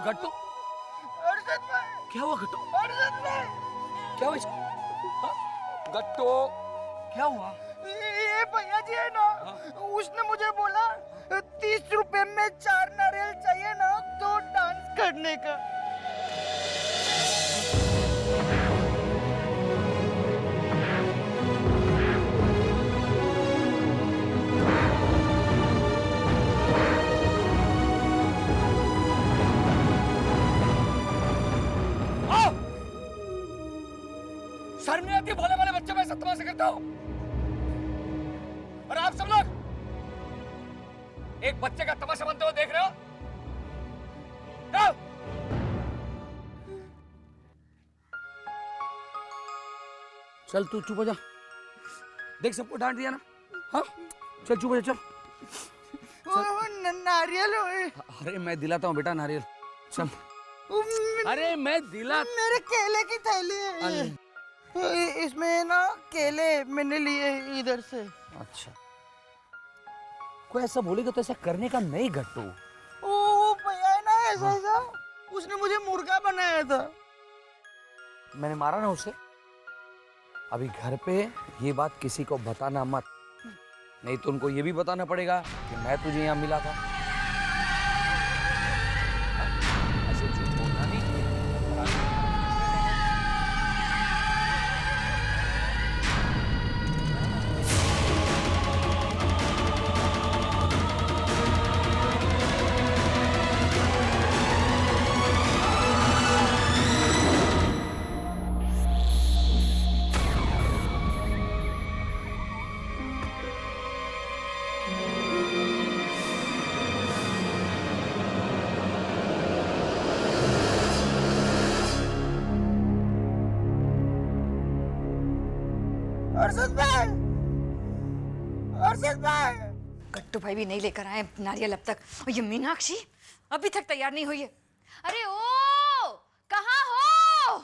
गट्टू? क्या हुआ गट्टू? क्या हुआ इसको? गट्टू क्या हुआ? ये भैया जी है ना, उसने मुझे बोला 30 रुपए में 4 नारियल चाहिए ना तो डांस करने का। शर्म नहीं आती? भोले वाले बच्चे मैं सब तमाशा करता हूँ और आप सब लोग एक बच्चे का तमाशा बनते हुए देख रहे हो? चल तू चुप हो जा। देख सबको डांट दिया ना। हाँ चल चुप हो जा। चल नारियल। अरे मैं दिलाता हूँ बेटा नारियल। चल अरे मैं दिला। मेरे केले की थैली है, इसमें ना केले मैंने लिए इधर से। अच्छा कोई ऐसा बोलेगा तो ऐसा करने का नहीं गट्टू। ओ भैया है ना ऐसा ऐसा, उसने मुझे मुर्गा बनाया था। मैंने मारा ना उसे। अभी घर पे ये बात किसी को बताना मत, नहीं तो उनको ये भी बताना पड़ेगा कि मैं तुझे यहाँ मिला था। ऐसे झूठ बोलना नहीं। गट्टू भाई भी नहीं लेकर आए नारियल अब तक, और ये मीनाक्षी अभी तक तैयार नहीं हुई है। अरे ओ कहाँ हो?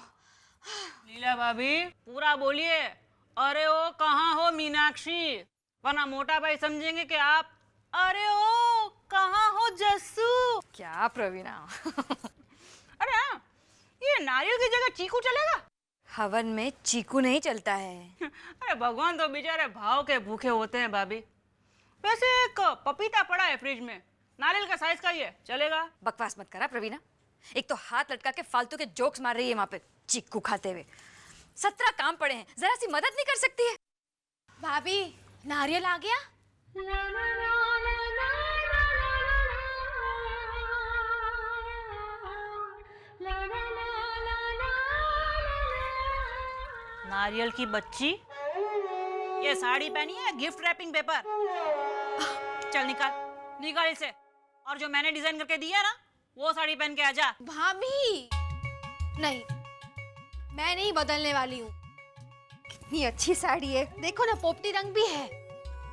लीला भाभी पूरा बोलिए। अरे ओ कहाँ हो मीनाक्षी, वरना मोटा भाई समझेंगे कि आप। अरे ओ कहाँ हो जस्सू? क्या प्रवीणा? अरे हाँ, ये नारियल की जगह चीकू चलेगा? हवन में चीकू नहीं चलता है। अरे भगवान तो बेचारे भाव के भूखे होते हैं भाभी। वैसे एक पपीता पड़ा है फ्रिज में, नारियल का साइज का ही है, चलेगा? बकवास मत करा प्रवीणा, एक तो हाथ लटका के फालतू के जोक्स मार रही है वहां पे चीकू खाते हुए। 17 काम पड़े हैं, जरा सी मदद नहीं कर सकती है? भाभी नारियल आ गया? नारियल की बच्ची, ये साड़ी पहनी है गिफ्ट रैपिंग पेपर। चल निकाल निकाल इसे, और जो मैंने डिजाइन करके दिया ना वो साड़ी पहन के आजा। भाभी नहीं, मैं नहीं बदलने वाली हूँ। कितनी अच्छी साड़ी है, देखो ना पोपटी रंग भी है।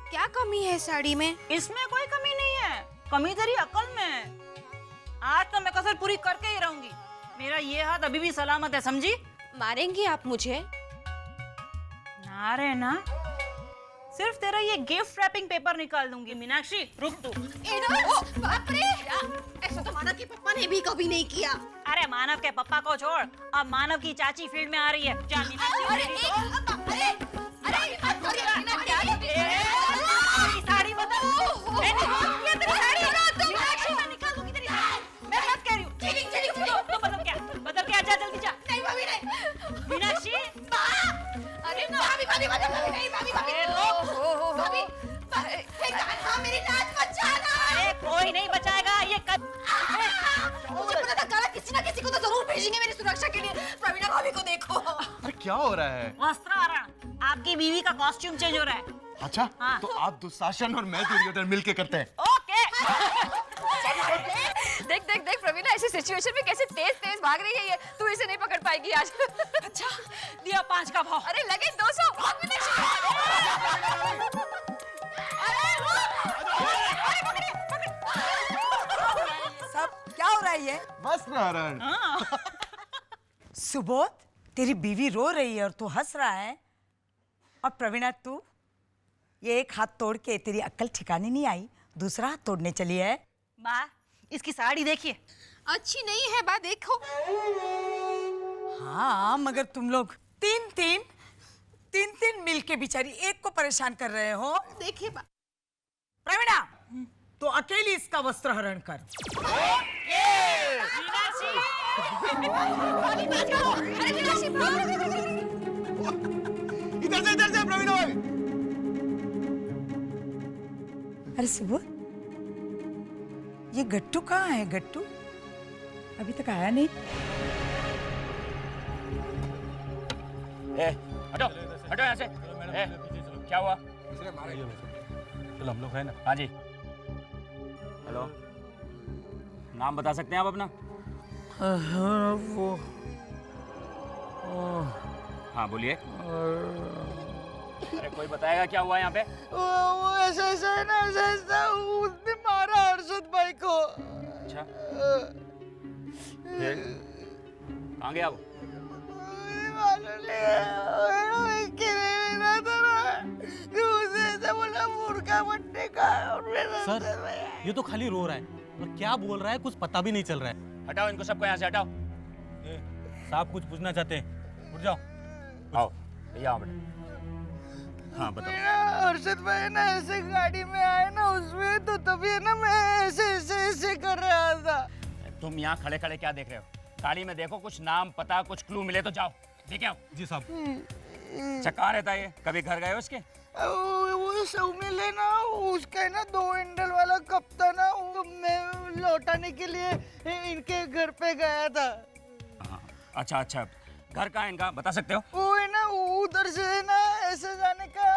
क्या कमी है साड़ी में? इसमें कोई कमी नहीं है, कमी तेरी अकल में है। आज तो मैं कसर पूरी करके ही रहूंगी। मेरा ये हाथ अभी भी सलामत है, समझी? मारेंगी आप मुझे? ना रे ना, सिर्फ तेरा ये गिफ्ट रैपिंग पेपर निकाल दूंगी। मीनाक्षी रुक तू। बाप रे, ऐसा तो मानव के पापा ने भी कभी नहीं किया। अरे मानव के पापा को छोड़, अब मानव की चाची फील्ड में आ रही है। जा मीनाक्षी। साड़ी बदल। ये तेरी साड़ी। मीनाक्षी मैं निकाल दूंगी तेरी साड़ी। मैं बात कह रही हूँ। तो बदल के आजा, जल्दी जा। नहीं भाभी नहीं। मीनाक्षी अरे भाभी भाभी नहीं भाभी भाभी मेरी नाच बचाना। अरे कोई नहीं बचाएगा, ये मुझे पता था काला किसी ना किसी को तो जरूर भेजेंगे मेरी सुरक्षा के लिए। प्रवीणा भाभी को देखो। अरे क्या हो रहा है? वस्त्रहरण, आपकी बीवी का कॉस्ट्यूम चेंज हो रहा है। अच्छा हाँ। तो आप दुशासन और मैं दुर्योधन मिलके करते हैं। ओके। देख देख देख प्रवीणा ऐसी सिचुएशन में कैसे तेज तेज भाग रही है ये, तू इसे नहीं पकड़ पाएगी आज। अच्छा दिया 5 का भाव। अरे लगे 200। सब क्या हो रहा है ये? वस्त्रहरण। सुबोध, तेरी बीवी रो रही है और तू हंस रहा है। और प्रवीणा तू ये एक हाथ तोड़ के तेरी अक्ल ठिकाने नहीं आई, दूसरा हाथ तोड़ने चली है। माँ इसकी साड़ी देखिए, अच्छी नहीं है बा, देखो। हाँ, मगर तुम लोग तीन तीन मिलके बेचारी एक को परेशान कर रहे हो। देखिए बा। प्रवीणा, तो अकेली इसका वस्त्र हरण कर। इधर से प्रवीण भाई। अरे सुबोध, ये गट्टू कहाँ है? गट्टू अभी तक आया नहीं। हटो हटो यहाँ से। क्या हुआ? चलो हम लोग है ना। हाँ जी। हेलो, नाम बता सकते हैं आप अपना? हाँ बोलिए। अरे कोई बताएगा क्या हुआ यहाँ पे? वो ऐसा ऐसा है ना, ऐसा ऐसा उसने मारा हर्षद भाई को। अच्छा, फिर कहाँ गया वो? सर, ये तो खाली रो रहा है और क्या बोल रहा है कुछ पता भी नहीं चल रहा है। हटाओ इनको सबको यहाँ से, हटाओ। साहब कुछ पूछना चाहते हैं, उठ जाओ। आओ भैया, आओ बेटा। हाँ बताओ। हर्षद भाई ना ऐसे गाड़ी में आए ना उसमें, तो तभी है ना मैं ऐसे ऐसे ऐसे कर रहा था। तुम यहाँ खड़े खड़े क्या देख रहे हो? गाड़ी में देखो, कुछ नाम पता कुछ क्लू मिले तो जाओ देखे आओ। जी साहब। अच्छा, कहाँ रहता है ये? कभी घर गए हो उसके? वो सौमिल है ना, उसका है ना 2 हैंडल वाला कप था ना, वो मैं लौटाने के लिए इनके घर पे गया था। हाँ, अच्छा अच्छा, घर कहाँ है इनका बता सकते हो? वो है ना उधर से है ना ऐसे जाने का,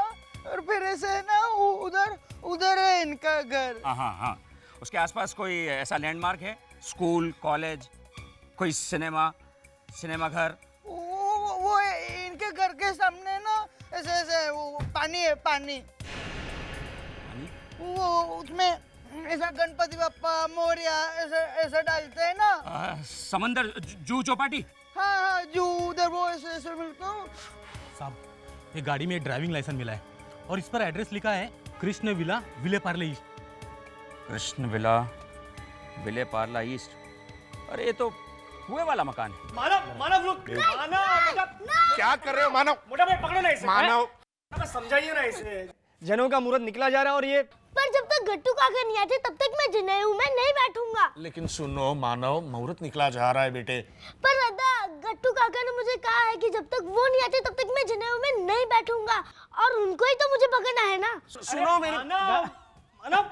और फिर ऐसे है ना उधर उधर है इनका घर। हाँ हाँ हाँ। उसके आसपास कोई ऐसा लैंडमार्क है? स्कूल, कॉलेज, कोई सिनेमा घर? वो इनके घर के सामने ना ऐसे ऐसे वो पानी है, पानी। वो उसमें ऐसा गणपति बप्पा मोरिया ऐसा ऐसा डालते हैं ना। समंदर, जू चौपाटी? हाँ हाँ, जो उधर वो ऐसे ऐसे मिलता हूँ। साहब, ये गाड़ी में ड्राइविंग लाइसेंस मिला है और इस पर एड्रेस लिखा है Krishna villa, Vile Parle east. Krishna villa, विले पार्ला ईस्ट। अरे ये तो हुए वाला मकान है। मानव रुक, क्या कर रहे हो मानव? मोटा भाई पकड़ो ना इसे। मानव, समझाइए ना इसे। जनों का मुहूर्त निकला जा रहा है और ये। पर जब तक गट्टू काका नहीं आते तब तक मैं जिन्हें हूँ, मैं नहीं बैठूंगा। लेकिन सुनो मानव, मुहूर्त निकला जा रहा है बेटे। पर दादा, गट्टू काका ने मुझे कहा है कि जब तक वो नहीं आते तब तक मैं जिन्हें हूँ, मैं नहीं बैठूंगा, और उनको ही तो मुझे पकड़ना है ना। सुनो मेरी मानव,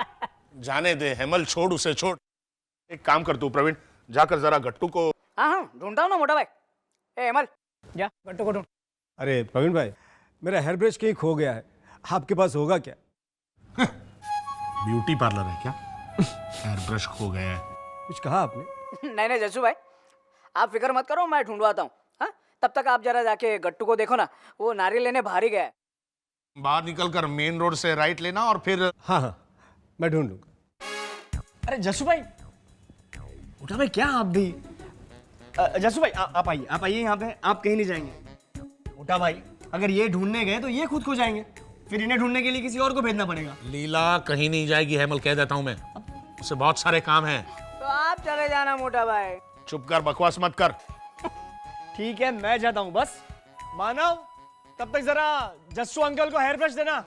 जाने दे हेमल, छोड़ उसे, छोड़। एक काम कर तू प्रवीण, जाकर जरा गट्टू को। हाँ ढूंढता हूँ ना मोटा भाई। ए अमल, जा गट्टू को ढूंढ। अरे प्रवीण भाई, मेरा हेयर ब्रश कहीं खो गया है, आपके पास होगा क्या? ब्यूटी पार्लर है क्या? हेयर ब्रश खो गया है। कुछ कहा आपने? नहीं जस्सू भाई, आप फिक्र मत करो, मैं ढूंढवाता हूँ। हाँ, तब तक आप जरा जाके गट्टू को देखो ना, वो नारियल लेने बाहर ही गया है। बाहर निकलकर मेन रोड से राइट लेना और फिर। हाँ हाँ, मैं ढूंढ लूंगा। अरे जस्सू भाई, मोटा भाई क्या आप भी? जस्सू भाई आप आइए यहाँ पे, आप कहीं नहीं जाएंगे। मोटा भाई, अगर ये ढूंढने गए तो ये खुद खो जाएंगे, फिर इन्हें ढूंढने के लिए किसी और को भेजना पड़ेगा। लीला कहीं नहीं जाएगी हेमल, कह देता हूँ मैं, उसे बहुत सारे काम हैं। तो आप चले जाना मोटा भाई। चुप कर, बकवास मत कर। ठीक है, मैं जाता हूँ बस। मानव, तब तक जरा जस्सू अंकल को हेयर ब्रश देना।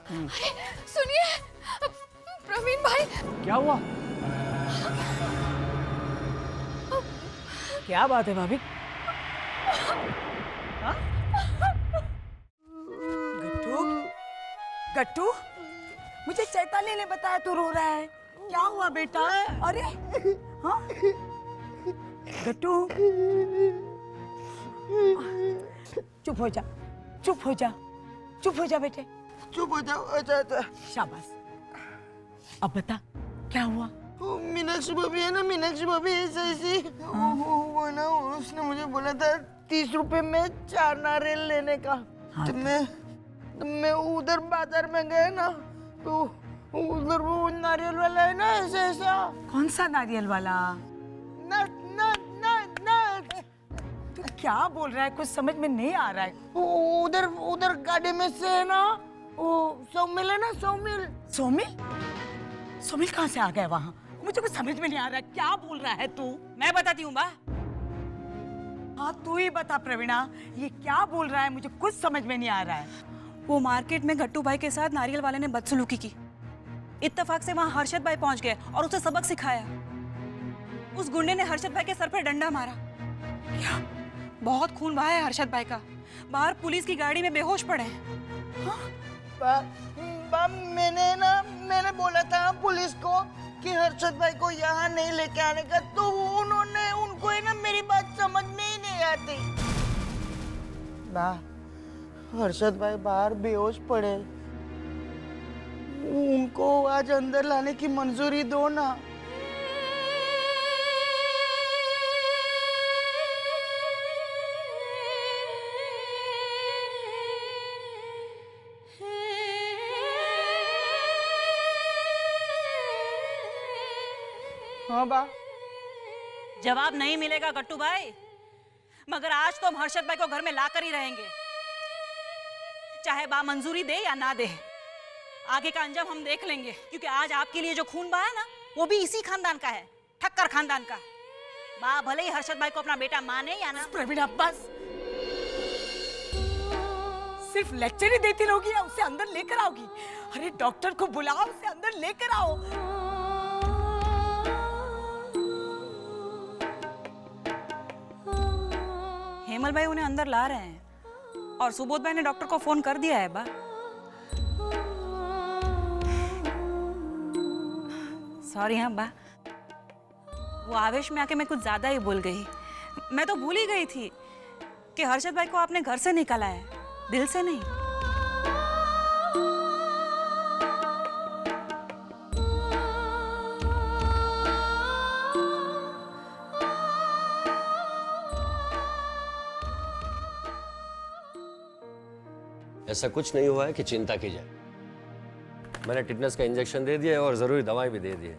सुनिए प्रवीण भाई। क्या हुआ? क्या बात है भाभी? गट्टू, गट्टू, मुझे चैताली ने बताया तू रो रहा है। क्या हुआ बेटा? अरे हाँ, गट्टू, चुप हो जा, चुप हो जा, चुप हो जा बेटे, चुप हो जाओ। अच्छा शाबाश। अब बता क्या हुआ? मीनाक्षी भाभी है ना, मीनाक्षी भाभी ऐसी वो ना, उसने मुझे बोला था 30 रुपए में 4 नारियल लेने का। हाँ, तो मैं उधर बाजार में गए ना, तो उधर वो नारियल वाला है ना ऐसा ऐसा। कौन सा नारियल वाला? नट नट नट नट। तू क्या बोल रहा है? कुछ समझ में नहीं आ रहा है। उधर गाड़ी में से है ना, वो सौमिल है ना, सौमिल। सोमिल? सोमिल कहाँ से आ गया वहाँ? मुझे कुछ समझ में नहीं आ रहा, क्या बोल रहा है तू? मैं बताती हूँ बा। हाँ तू ही बता प्रवीणा, ये क्या बोल रहा है, मुझे कुछ समझ में नहीं आ रहा है। वो मार्केट में गट्टू भाई के साथ नारियल वाले ने बदसलूकी की। इत्तेफाक से वहां हर्षद भाई पहुंच गए और उसे सबक सिखाया। उस गुंडे ने हर्षद भाई के सर पे डंडा मारा। क्या? बहुत खून बहा है हर्षद भाई का। बाहर पुलिस की गाड़ी में बेहोश पड़े हैं। हाँ? मैंने बोला था पुलिस को कि हर्षद भाई को यहाँ नहीं लेके आने का, तो उन्होंने उनको है ना मेरी बात समझ में ही नहीं आती। हर्षद भाई बाहर बेहोश पड़े, उनको आज अंदर लाने की मंजूरी दो ना। हाँ बा। जवाब नहीं मिलेगा गट्टू भाई, मगर आज तो हम हर्षद भाई को घर में लाकर ही रहेंगे, चाहे बा मंजूरी दे या ना दे। आगे का अंजाम हम देख लेंगे, क्योंकि आज आपके लिए जो खून बहा है ना, वो भी इसी खानदान का है, ठक्कर खानदान का। बा भले ही हर्षद भाई को अपना बेटा माने या ना। प्रवीणा बस, सिर्फ लेक्चर ही देती रहोगी या उसे अंदर लेकर आओगी? अरे डॉक्टर को बुलाओ, उसे अंदर लेकर आओ। हेमल भाई उन्हें अंदर ला रहे हैं और सुबोध भाई ने डॉक्टर को फोन कर दिया है बा। सॉरी हाँ बा, वो आवेश में आके मैं कुछ ज्यादा ही बोल गई। मैं तो भूल ही गई थी कि हर्षद भाई को आपने घर से निकाला है, दिल से नहीं। ऐसा कुछ नहीं हुआ है कि चिंता की जाए। मैंने टिटनेस का इंजेक्शन दे दिया है और जरूरी दवाएं भी दे दी है।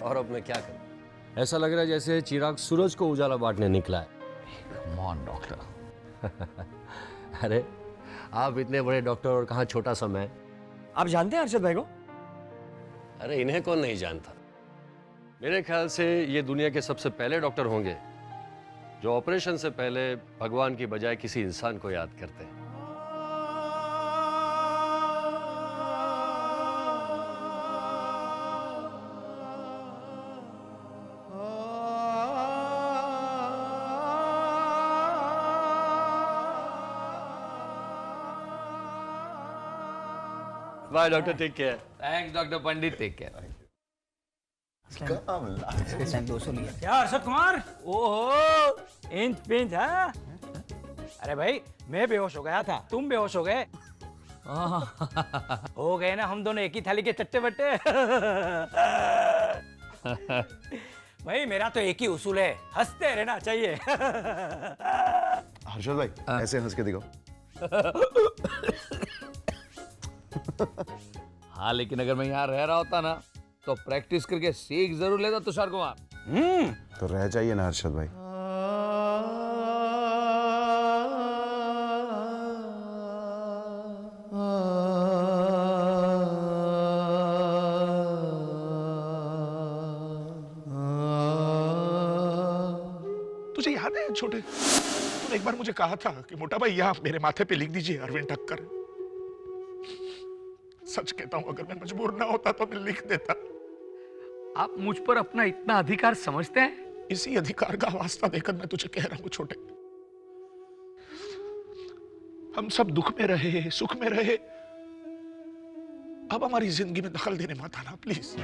और अब मैं क्या करूं? ऐसा लग रहा है जैसे चिराग सूरज को उजाला बांटने निकला है। Come on doctor. अरे आप इतने बड़े डॉक्टर और कहाँ छोटा सा मैं। आप जानते हैं हर्षद भाई को? अरे इन्हें कौन नहीं जानता। मेरे ख्याल से ये दुनिया के सबसे पहले डॉक्टर होंगे जो ऑपरेशन से पहले भगवान की बजाय किसी इंसान को याद करते हैं। Bye, doctor. Take care. Thanks, Dr. Pandit. Take care. क्या हर्षद कुमार? ओहो, इंच पिंच है। अरे भाई, मैं बेहोश हो गया था, तुम बेहोश हो गए। हो गए ना हम दोनों एक ही थाली के चट्टे बट्टे। भाई मेरा तो एक ही उसूल है, हंसते रहना चाहिए। हर्षद भाई ऐसे हंस के दिखाओ। हाँ लेकिन अगर मैं यहाँ रह रहा होता ना तो प्रैक्टिस करके सीख जरूर लेता तुषार कुमार। तो रह जाइए ना हर्षद भाई। तुझे याद है छोटे, तूने एक बार मुझे कहा था कि मोटा भाई यहाँ मेरे माथे पे लिख दीजिए अरविंद ठक्कर। सच कहता हूं, अगर मैं मजबूर ना होता तो मैं लिख देता। आप मुझ पर अपना इतना अधिकार समझते हैं? इसी अधिकार का वास्ता देकर मैं तुझे कह रहा हूं छोटे, हम सब दुख में रहे, सुख में रहे, अब हमारी जिंदगी में दखल देने मत आना प्लीज।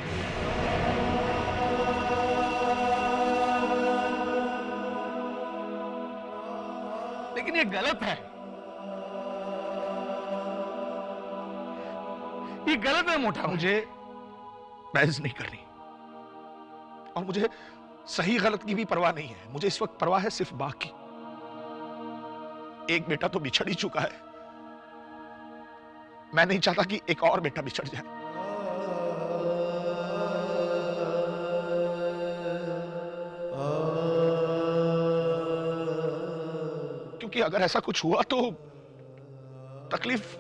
लेकिन ये गलत है, ये गलत है मोटा। मुझे बहस नहीं करनी और मुझे सही गलत की भी परवाह नहीं है। मुझे इस वक्त परवाह है सिर्फ बाकी। एक बेटा तो बिछड़ ही चुका है, मैं नहीं चाहता कि एक और बेटा बिछड़ जाए। क्योंकि अगर ऐसा कुछ हुआ तो तकलीफ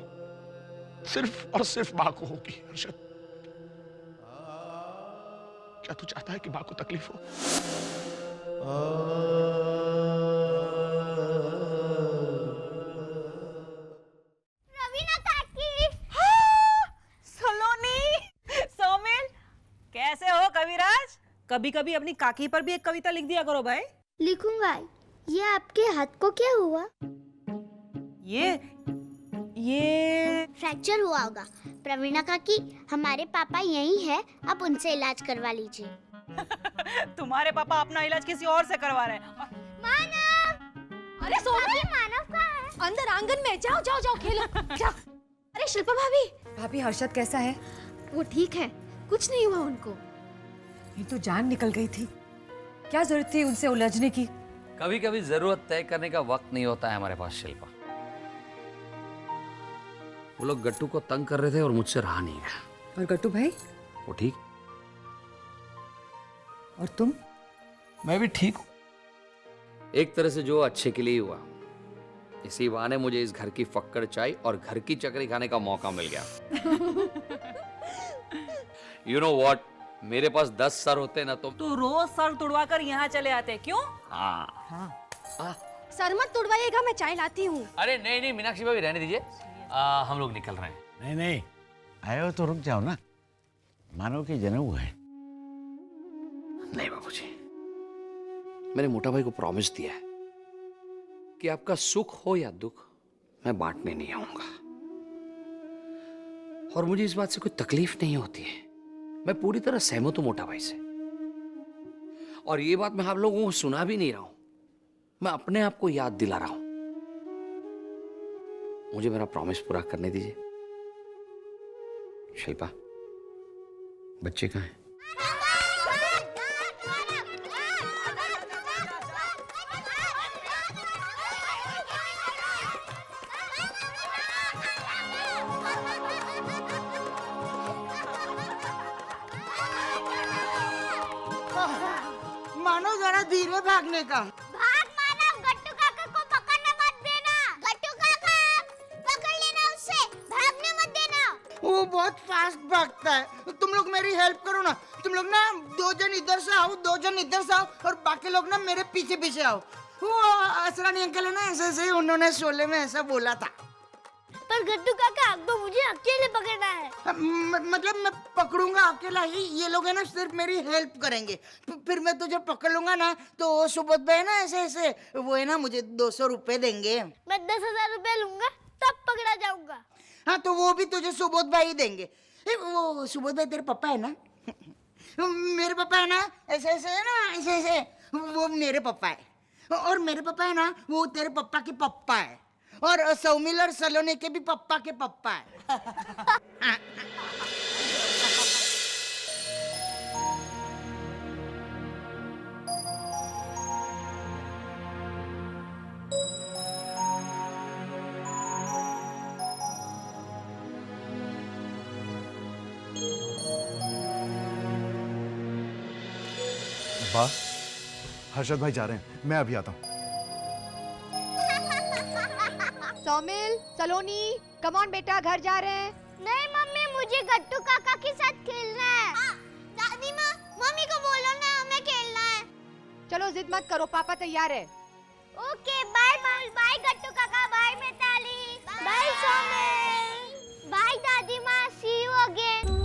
सिर्फ और सिर्फ मां को होगी हर्षद। क्या तू चाहता है कि माँ को तकलीफ हो? रवीना काकी। सलोनी, सोमिल, कैसे हो कविराज? कभी कभी अपनी काकी पर भी एक कविता लिख दिया करो भाई। लिखूंगा। ये आपके हाथ को क्या हुआ? ये फ्रैक्चर हुआ होगा। प्रवीणा काकी, हमारे पापा यही है, आप उनसे इलाज करवा लीजिए। तुम्हारे पापा अपना इलाज किसी और से करवा रहे हैं। मानव! अरे सोनल, मानव कहाँ है? अंदर आंगन में जाओ जाओ जाओ खेलो। क्या? अरे शिल्पा भाभी, भाभी हर्षद कैसा है? वो ठीक है, कुछ नहीं हुआ उनको। ये तो जान निकल गई थी। क्या जरूरत थी उनसे उलझने की? कभी कभी जरूरत तय करने का वक्त नहीं होता है हमारे पास शिल्पा। वो लोग गट्टू को तंग कर रहे थे और मुझसे रहा नहीं गया। और गट्टू भाई? वो ठीक। और तुम? मैं भी ठीक हूं। एक तरह से जो अच्छे के लिए हुआ। इसी बहाने मुझे इस घर की फक्कड़ चाय और घर की चकरी खाने का मौका मिल गया। You know what? मेरे पास 10 सर होते ना तो रोज सर तुड़वा कर यहाँ चले आते, क्यों? हाँ। सर मत तुड़वाइएगा, मैं चाय लाती हूँ। अरे नहीं नहीं मीनाक्षी भाभी रहने दीजिए, हम लोग निकल रहे हैं। नहीं नहीं, आए हो तो रुक जाओ ना, मानो कि जनेऊ है। नहीं बाबूजी, मैंने मोटा भाई को प्रॉमिस दिया है कि आपका सुख हो या दुख मैं बांटने नहीं आऊंगा। और मुझे इस बात से कोई तकलीफ नहीं होती है। मैं पूरी तरह सहमत हूं मोटा भाई से। और ये बात मैं आप लोगों को सुना भी नहीं रहा हूं, मैं अपने आप को याद दिला रहा हूं। मुझे मेरा प्रॉमिस पूरा करने दीजिए। शिल्पा, बच्चे कहाँ हैं? मानो जरा धीरे भागने का। भाग मानव, गट्टू काका को पकड़ने मत देना। गट्टू काका, पकड़ लेना उसे, भागने मत देना। वो बहुत फास्ट भागता है। तुम लोग मेरी हेल्प करो ना। तुम लोग ना 2 जन इधर से आओ, 2 जन इधर से आओ और बाकी लोग ना मेरे पीछे पीछे आओ। वो असरानी अंकल है ना, ऐसे उन्होंने शोले में ऐसा बोला था। पर गट्टू काका, अब तो मुझे अकेले पकड़ना है। मतलब मैं पकड़ूंगा अकेला ही, ये लोग है ना सिर्फ मेरी हेल्प करेंगे। फिर मैं तुझे पकड़ लूंगा ना तो सुबोध भाई ना ऐसे वो है ना मुझे 200 रुपए देंगे। मैं 10,000 रुपए लूंगा, तब पकड़ा जाऊंगा। हाँ तो वो भी तुझे सुबोध भाई ही देंगे। वो सुबोध भाई तेरे पापा है ना? मेरे पापा है ना, ऐसे है ना, ऐसे वो मेरे पापा है। और मेरे पापा है ना, वो तेरे पापा के पापा है। और सौमिल और सलोनी के भी पापा के पापा है। वाह, हर्षद भाई जा रहे हैं, मैं अभी आता हूँ। सौमिल, सलोनी, कम ऑन बेटा, घर जा रहे हैं। नहीं मम्मी, मुझे गट्टू काका के साथ खेलना है। दादी माँ, मम्मी को बोलो ना, हमें खेलना है। चलो जिद मत करो, पापा तैयार है। ओके, बाय मम्मी, बाय गट्टू काका, bye Mitali, bye Saumil, bye दादी माँ, सी यू अगेन।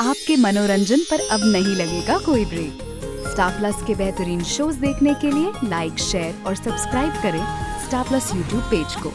आपके मनोरंजन पर अब नहीं लगेगा कोई ब्रेक। स्टार प्लस के बेहतरीन शोज देखने के लिए लाइक, शेयर और सब्सक्राइब करें स्टार प्लस यूट्यूब पेज को।